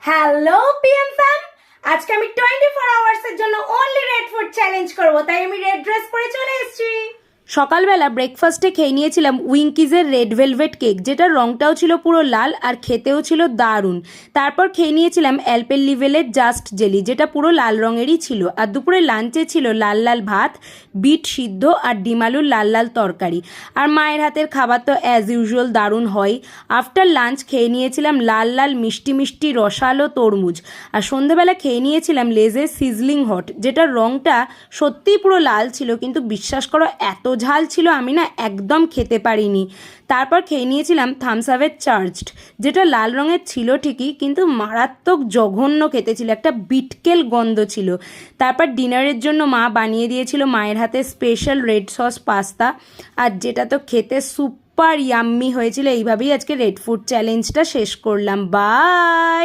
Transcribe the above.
Hello PM ফ্যাম, আজকে আমি 24 আওয়ার্সের জন্য অনলি রেড ফুড চ্যালেঞ্জ করব, তাই আমি রেড ড্রেস পরে চলে এসেছি। সকালবেলা ব্রেকফাস্টে খেয়ে নিয়েছিলাম উইঙ্কিজের রেড ভেলভেট কেক, যেটার রংটাও ছিল পুরো লাল আর খেতেও ছিল দারুণ। তারপর খেয়ে নিয়েছিলাম অ্যালপেনলিবেলের জাস্ট জেলি, যেটা পুরো লাল রঙেরই ছিল। আর দুপুরে লাঞ্চে ছিল লাল লাল ভাত, বিট সিদ্ধ আর ডিম আলুর লাল লাল তরকারি। আর মায়ের হাতের খাবার তো অ্যাজ ইউজুয়াল দারুণ হয়। আফটার লাঞ্চ খেয়ে নিয়েছিলাম লাল লাল মিষ্টি মিষ্টি রসালো তরমুজ। আর সন্ধেবেলা খেয়ে নিয়েছিলাম লেজের সিজলিং হট, যেটার রংটা সত্যিই পুরো লাল ছিল, কিন্তু বিশ্বাস করো এত ঝাল ছিল আমি না একদম খেতে পারিনি। তারপর খেয়ে নিয়েছিলাম থামস আপের চার্জড, যেটা লাল রঙের ছিল ঠিকই, কিন্তু মারাত্মক জঘন্য খেতে ছিল, একটা বিটকেল গন্ধ ছিল। তারপর ডিনারের জন্য মা বানিয়ে দিয়েছিল মায়ের হাতে স্পেশাল রেড সস পাস্তা, আর যেটা তো খেতে সুপার ইয়াম্মি হয়েছিল। এইভাবেই আজকে রেড ফুড চ্যালেঞ্জটা শেষ করলাম। বাই।